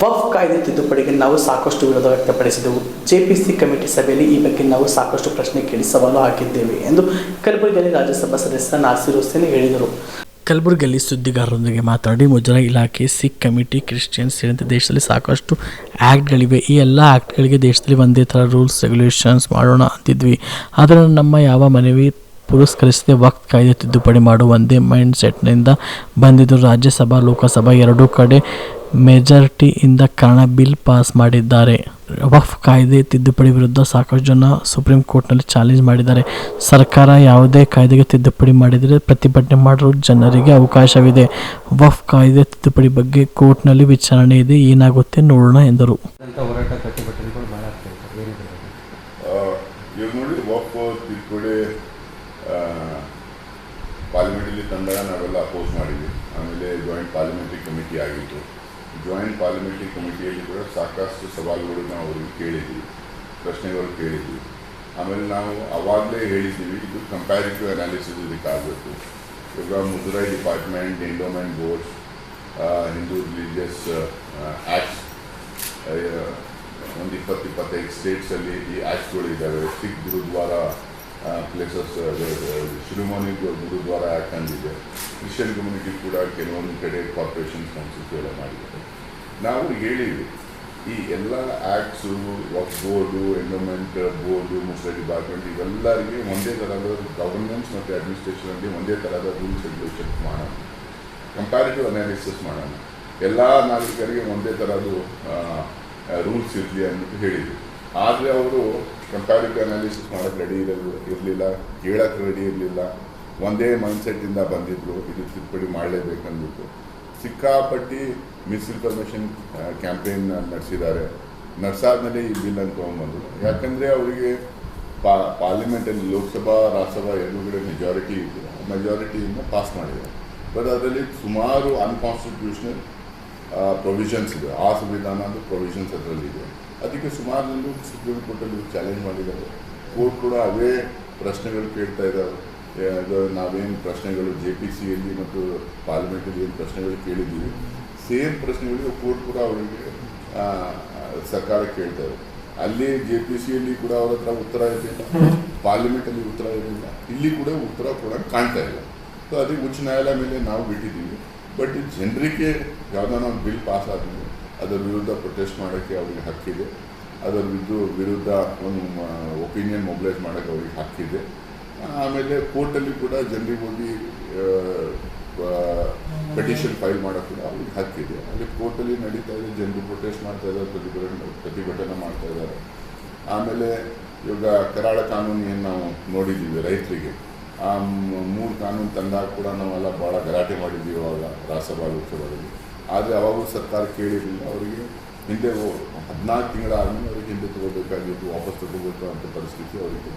ವಕ್ಫ್ ಕಾಯ್ದೆ ತಿದ್ದುಪಡಿಗೆ ನಾವು ಸಾಕಷ್ಟು ವಿರೋಧ ವ್ಯಕ್ತಪಡಿಸಿದೆವು. ಜೆಪಿಸಿ ಕಮಿಟಿ ಸಭೆಯಲ್ಲಿ ಈ ಬಗ್ಗೆ ನಾವು ಸಾಕಷ್ಟು ಪ್ರಶ್ನೆ ಕೇಳಿ ಸವಾಲು ಹಾಕಿದ್ದೇವೆ ಎಂದು ಕಲಬುರಗಿಯಲ್ಲಿ ರಾಜ್ಯಸಭಾ ಸದಸ್ಯ ನಾಸಿರ್ ಹುಸೇನ್ ಹೇಳಿದರು. ಕಲಬುರಗಿಯಲ್ಲಿ ಸುದ್ದಿಗಾರರೊಂದಿಗೆ ಮಾತನಾಡಿ, ಮುಜರಾಯಿ ಇಲಾಖೆ, ಸಿಖ್ ಕಮಿಟಿ, ಕ್ರಿಶ್ಚಿಯನ್ ಸೇರಿದಂತೆ ದೇಶದಲ್ಲಿ ಸಾಕಷ್ಟು ಆ್ಯಕ್ಟ್ಗಳಿವೆ. ಈ ಎಲ್ಲ ಆ್ಯಕ್ಟ್ಗಳಿಗೆ ದೇಶದಲ್ಲಿ ಒಂದೇ ಥರ ರೂಲ್ಸ್ ರೆಗ್ಯುಲೇಷನ್ಸ್ ಮಾಡೋಣ ಅಂತಿದ್ವಿ. ಆದರೆ ನಮ್ಮ ಯಾವ ಮನವಿ ಪುರಸ್ಕರಿಸದೆ ವಕ್ಫ್ ಕಾಯ್ದೆ ತಿದ್ದುಪಡಿ ಮಾಡುವ ಒಂದೇ ಮೈಂಡ್ ಸೆಟ್ನಿಂದ ಬಂದಿದ್ದರು. ರಾಜ್ಯಸಭಾ ಲೋಕಸಭಾ ಎರಡೂ ಕಡೆ ಮೆಜಾರಿಟಿಯಿಂದ ಕಾರಣ ಬಿಲ್ ಪಾಸ್ ಮಾಡಿದ್ದಾರೆ. ವಕ್ಫ್ ಕಾಯ್ದೆ ತಿದ್ದುಪಡಿ ವಿರುದ್ಧ ಸಾಕಷ್ಟು ಜನ ಸುಪ್ರೀಂ ಕೋರ್ಟ್ನಲ್ಲಿ ಚಾಲೆಂಜ್ ಮಾಡಿದ್ದಾರೆ. ಸರ್ಕಾರ ಯಾವುದೇ ಕಾಯ್ದೆಗೆ ತಿದ್ದುಪಡಿ ಮಾಡಿದರೆ ಪ್ರತಿಭಟನೆ ಮಾಡಲು ಜನರಿಗೆ ಅವಕಾಶವಿದೆ. ವಕ್ಫ್ ಕಾಯ್ದೆ ತಿದ್ದುಪಡಿ ಬಗ್ಗೆ ಕೋರ್ಟ್ನಲ್ಲಿ ವಿಚಾರಣೆ ಇದೆ, ಏನಾಗುತ್ತೆ ನೋಡೋಣ ಎಂದರು. ಪಾರ್ಲಿಮೆಂಟಲ್ಲಿ ತಂದಾಗ ನಾವೆಲ್ಲ ಅಪೋಸ್ ಮಾಡಿದ್ವಿ. ಆಮೇಲೆ ಜಾಯಿಂಟ್ ಪಾರ್ಲಿಮೆಂಟ್ರಿ ಕಮಿಟಿ ಆಗಿತ್ತು. ಜಾಯಿಂಟ್ ಪಾರ್ಲಿಮೆಂಟ್ರಿ ಕಮಿಟಿಯಲ್ಲಿ ಕೂಡ ಸಾಕಷ್ಟು ಸವಾಲುಗಳು ನಾವು ಅವ್ರಿಗೆ ಕೇಳಿದ್ವಿ, ಪ್ರಶ್ನೆಗಳು ಕೇಳಿದ್ವಿ. ಆಮೇಲೆ ನಾವು ಅವಾಗಲೇ ಹೇಳಿದ್ದೀವಿ, ಇದು ಕಂಪ್ಯಾರಿಟಿವ್ ಅನಾಲಿಸಿಸ್ ಇದಕ್ಕಾಗಬೇಕು. ಇವಾಗ ಮುಜರಾಯಿ department, endowment boards, Hindu religious acts, ಒಂದು 20-25 ಸ್ಟೇಟ್ಸಲ್ಲಿ ಈ ಆ್ಯಕ್ಟ್ಸ್ಗಳು ಇದ್ದಾವೆ. ಸಿಖ್ ಗುರುದ್ವಾರ ಪ್ಲೇಸಸ್, ಶಿರೋಮಣಿ ಗುರುದ್ವಾರ ಆ್ಯಕ್ಟ್ ಅಂದಿದೆ. ಕ್ರಿಶ್ಚಿಯನ್ ಕಮ್ಯುನಿಟಿ ಕೂಡ ಕೆಲವೊಂದು ಕಡೆ ಕಾರ್ಪೊರೇಷನ್ ಕೌನ್ಸಿಲ್ಸ್ ಎಲ್ಲ ಮಾಡಿದ್ದಾರೆ. ನಾವು ಹೇಳಿದ್ವಿ, ಈ ಎಲ್ಲ ಆ್ಯಕ್ಟ್ಸು, ವಕ್ಫ್ ಬೋರ್ಡು, ಎಂಡೋಮೆಂಟ್ ಬೋರ್ಡು, ಮುಜರಾಯಿ ಡಿಪಾರ್ಟ್ಮೆಂಟ್ ಇವೆಲ್ಲರಿಗೆ ಒಂದೇ ಥರದ ಗವರ್ನೆನ್ಸ್ ಮತ್ತು ಅಡ್ಮಿನಿಸ್ಟ್ರೇಷನಲ್ಲಿ ಒಂದೇ ಥರದ ರೂಲ್ಸ್ ರೆಗ್ಯುಲೇಷನ್ಸ್ ಮಾಡೋಣ, ಕಂಪ್ಯಾರಿಟಿವ್ ಅನಾಲಿಸಿಸ್ ಮಾಡೋಣ, ಎಲ್ಲ ನಾಗರಿಕರಿಗೆ ಒಂದೇ ಥರದ್ದು ರೂಲ್ಸ್ ಇರಲಿ ಅಂದ್ಬಿಟ್ಟು ಹೇಳಿದ್ವಿ. ಆದರೆ ಅವರು ಕಂಪ್ಯಾರಿಟಿವ್ ಅನಾಲಿಸಿಸ್ ಮಾಡೋಕ್ಕೆ ರೆಡಿ ಇರಲಿಲ್ಲ, ಕೇಳೋಕ್ಕೆ ರೆಡಿ ಇರಲಿಲ್ಲ. ಒಂದೇ ಮೈಂಡ್ಸೆಟ್ಟಿಂದ ಬಂದಿದ್ದರು, ಇದು ತಿದ್ದುಪಡಿ ಮಾಡಲೇಬೇಕಂದ್ಬಿಟ್ಟು ಸಿಕ್ಕಾಪಟ್ಟಿ ಮಿಸ್ಇನ್ಫಾರ್ಮೇಷನ್ ಕ್ಯಾಂಪೇನ್ ನಡೆಸಿದ್ದಾರೆ. ನಡೆಸಾದ್ಮೇಲೆ ಈ ಬಿಲ್ ಅಂತ ತೊಗೊಂಡ್ಬಂದರು. ಯಾಕಂದರೆ ಅವರಿಗೆ ಪಾರ್ಲಿಮೆಂಟಲ್ಲಿ ಲೋಕಸಭಾ ರಾಜ್ಯಸಭಾ ಎರಡೂ ಕಡೆ ಮೆಜಾರಿಟಿ ಇತ್ತು, ಮೆಜಾರಿಟಿಯಿಂದ ಪಾಸ್ ಮಾಡಿದ್ದಾರೆ. ಬಟ್ ಅದರಲ್ಲಿ ಸುಮಾರು ಅನ್ಕಾನ್ಸ್ಟಿಟ್ಯೂಷನಲ್ ಪ್ರೊವಿಷನ್ಸ್ ಇದೆ. ಆ ಸಂವಿಧಾನದ ಪ್ರೊವಿಷನ್ಸ್ ಅದರಲ್ಲಿದೆ. ಅದಕ್ಕೆ ಸುಮಾರು ಜನರು ಸುಪ್ರೀಂ ಕೋರ್ಟಲ್ಲಿ ಚಾಲೆಂಜ್ ಮಾಡಿದ್ದಾರೆ. ಕೋರ್ಟ್ ಕೂಡ ಅವೇ ಪ್ರಶ್ನೆಗಳು ಕೇಳ್ತಾ ಇದ್ದಾವೆ. ನಾವೇನು ಪ್ರಶ್ನೆಗಳು JPCಯಲ್ಲಿ ಮತ್ತು ಪಾರ್ಲಿಮೆಂಟಲ್ಲಿ ಏನು ಪ್ರಶ್ನೆಗಳು ಕೇಳಿದ್ದೀವಿ, ಸೇಮ್ ಪ್ರಶ್ನೆಗಳಿಗೆ ಕೋರ್ಟ್ ಕೂಡ ಅವರಿಗೆ ಸರ್ಕಾರ ಕೇಳ್ತಾರೆ. ಅಲ್ಲಿ JPCಯಲ್ಲಿ ಕೂಡ ಅವ್ರ ಹತ್ರ ಉತ್ತರ ಇರಲಿಲ್ಲ, ಪಾರ್ಲಿಮೆಂಟಲ್ಲಿ ಉತ್ತರ ಇರಲಿಲ್ಲ, ಇಲ್ಲಿ ಕೂಡ ಉತ್ತರ ಕೂಡ ಕಾಣ್ತಾ ಇಲ್ಲ. ಸೊ ಅದಕ್ಕೆ ಉಚ್ಚ ನ್ಯಾಯಾಲಯ ಮೇಲೆ ನಾವು ಬಿಟ್ಟಿದ್ದೀವಿ. ಬಟ್ ಜನರಿಗೆ ಯಾವುದಾನ ಬಿಲ್ ಪಾಸ್ ಆದಮೇಲೆ ಅದರ ವಿರುದ್ಧ ಪ್ರೊಟೆಸ್ಟ್ ಮಾಡೋಕ್ಕೆ ಅವ್ರಿಗೆ ಹಕ್ಕಿದೆ. ಅದರ ವಿರುದ್ಧ ಒಂದು ಒಪಿನಿಯನ್ ಮೊಬಿಲೈಸ್ ಮಾಡೋಕ್ಕೆ ಅವ್ರಿಗೆ ಹಕ್ಕಿದೆ. ಆಮೇಲೆ ಕೋರ್ಟಲ್ಲಿ ಕೂಡ ಜನರಿಗೆ ಹೋಗಿ ಪೆಟಿಷನ್ ಫೈಲ್ ಮಾಡೋಕ್ಕೆ ಕೂಡ ಅವ್ರಿಗೆ ಹಕ್ಕಿದೆ. ಅಲ್ಲಿ ಕೋರ್ಟಲ್ಲಿ ನಡೀತಾ ಇದೆ, ಜನರು ಪ್ರೊಟೆಸ್ಟ್ ಮಾಡ್ತಾ ಇದ್ದಾರೆ, ಪ್ರತಿಭಟನೆ ಮಾಡ್ತಾ ಇದ್ದಾರೆ. ಆಮೇಲೆ ಇವಾಗ ಕರಾಳ ಕಾನೂನು ಏನು ನಾವು ನೋಡಿದ್ದೀವಿ ರೈತರಿಗೆ, ಆ 3 ಕಾನೂನು ತಂದಾಗ ಕೂಡ ನಾವೆಲ್ಲ ಭಾಳ ಗಲಾಟೆ ಮಾಡಿದ್ದೀವಿ ಅವಾಗ ರಾಜ್ಯಸಭಾ ಲೋಕಸಭಾದಲ್ಲಿ. ಆದರೆ ಅವಾಗೂ ಸರ್ಕಾರ ಕೇಳಿರಲಿಲ್ಲ. ಅವರಿಗೆ ಹಿಂದೆ 14 ತಿಂಗಳಾದಮೇಲೆ ಅವ್ರಿಗೆ ಹಿಂದೆ ತೊಗೋಬೇಕಾಗಿತ್ತು, ವಾಪಸ್ ತೊಗೋಬೇಕು ಅಂತ ಪರಿಸ್ಥಿತಿ ಅವರಿಗೆ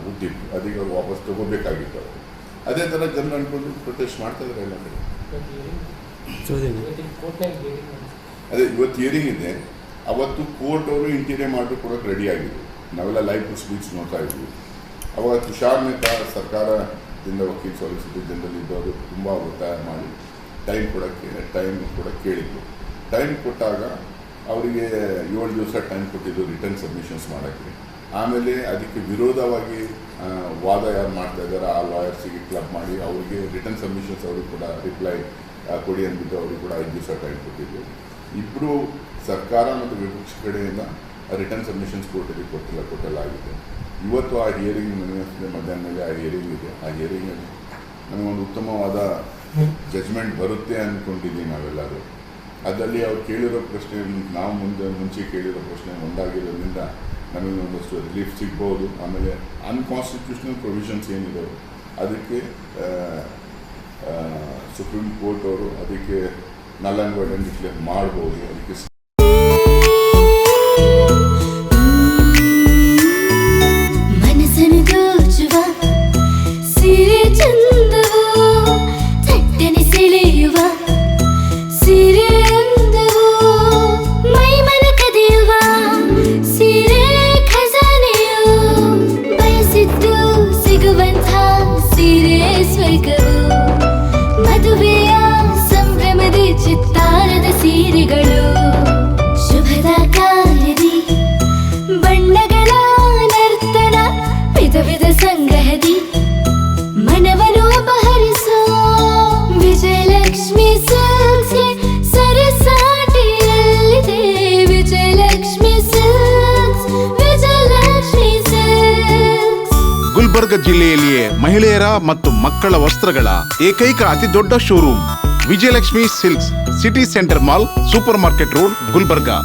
ಹುಟ್ಟಿತ್ತು. ಅದಕ್ಕೆ ಅವ್ರು ವಾಪಸ್ ತೊಗೋಬೇಕಾಗಿತ್ತು. ಅವರು ಅದೇ ಥರ ಜನರು ಅಂದ್ಕೊಂಡು ಪ್ರೊಟೆಸ್ಟ್ ಮಾಡ್ತಾ ಇದ್ದಾರೆ ಎಲ್ಲ ಕಡೆ. ಅದೇ ಇವತ್ತು ಹಿಯರಿಂಗ್ ಇದೆ. ಅವತ್ತು ಕೋರ್ಟ್ ಅವರು ಇಂಟೀರಿಯರ್ ಮಾಡಿ ಕೊಡೋಕ್ಕೆ ರೆಡಿ ಆಗಿದ್ರು. ನಾವೆಲ್ಲ ಲೈವ್ ಸ್ಪೀಚ್ ನೋಡ್ತಾ ಇದ್ವಿ. ಅವಾಗ ತುಷಾರ್ ಮೆಹ್ತಾ ಸರ್ಕಾರದಿಂದ ವಕೀಲ ಸಾಲಿಸಿಟರ್ ಜನರಲ್ ಇದ್ದವರು ತುಂಬ ಒತ್ತಾಯ ಮಾಡಿ ಟೈಮ್ ಕೂಡ ಕೇಳಿದ್ರು. ಟೈಮ್ ಕೊಟ್ಟಾಗ ಅವರಿಗೆ 7 ದಿವಸ ಟೈಮ್ ಕೊಟ್ಟಿದ್ದು ರಿಟರ್ನ್ ಸಬ್ಮಿಷನ್ಸ್ ಮಾಡೋಕ್ಕೆ. ಆಮೇಲೆ ಅದಕ್ಕೆ ವಿರೋಧವಾಗಿ ವಾದ ಯಾರು ಮಾಡ್ತಾ ಇದ್ದಾರೆ ಆ ಲಾಯರ್ಸಿಗೆ ಕ್ಲಬ್ ಮಾಡಿ ಅವರಿಗೆ ರಿಟರ್ನ್ ಸಬ್ಮಿಷನ್ಸ್ ಅವ್ರಿಗೆ ಕೂಡ ರಿಪ್ಲೈ ಕೊಡಿ ಅಂದ್ಬಿಟ್ಟು ಅವ್ರಿಗೆ ಕೂಡ 5 ದಿವಸ ಟೈಮ್ ಕೊಟ್ಟಿದ್ದು. ಇಬ್ಬರು ಸರ್ಕಾರ ಮತ್ತು ವಿಪಕ್ಷ ಕಡೆಯಿಂದ ರಿಟರ್ನ್ ಸಬ್ಮಿಷನ್ಸ್ ಕೋರ್ಟಲ್ಲಿ ಕೊಟ್ಟಲಾಗಿದೆ. ಇವತ್ತು ಆ ಹಿಯರಿಂಗ್ ಮಧ್ಯಾಹ್ನ ಮೇಲೆ ಆ ಹಿಯರಿಂಗ್ ಇದೆ. ಆ ಹಿಯರಿಂಗಲ್ಲಿ ನಮಗೊಂದು ಉತ್ತಮವಾದ ಜಜ್ಮೆಂಟ್ ಬರುತ್ತೆ ಅಂದ್ಕೊಂಡಿದ್ದೀವಿ ನಾವೆಲ್ಲರೂ. ಅದರಲ್ಲಿ ಅವ್ರು ಕೇಳಿರೋ ಪ್ರಶ್ನೆ ನಾವು ಮುಂಚೆ ಕೇಳಿರೋ ಪ್ರಶ್ನೆ ಒಂದಾಗಿರೋದ್ರಿಂದ ನಮಗೆ ಒಂದಷ್ಟು ರಿಲೀಫ್ ಸಿಗ್ಬೋದು. ಆಮೇಲೆ ಅನ್ಕಾನ್ಸ್ಟಿಟ್ಯೂಷನಲ್ ಪ್ರೊವಿಷನ್ಸ್ ಏನಿದೆ ಅದಕ್ಕೆ ಸುಪ್ರೀಂ ಕೋರ್ಟ್ ಅವರು ಅದಕ್ಕೆ ನಲ್ ಆ್ಯಂಡ್ ವಾಯ್ಡ್ ಡಿಕ್ಲೇರ್ ಮಾಡ್ಬೋದು. ಅದಕ್ಕೆ ಮದುವೆಯ ಸಂಭ್ರಮದ ಚಿತ್ತಾರದ ಸೀರೆಗಳು ಜಿಲ್ಲೆಯಲ್ಲಿಯೇ ಮಹಿಳೆಯರ ಮತ್ತು ಮಕ್ಕಳ ವಸ್ತ್ರಗಳ ಏಕೈಕ ಅತಿ ದೊಡ್ಡ showroom Vijayalakshmi silks, city centre mall, super market road, Gulbarga.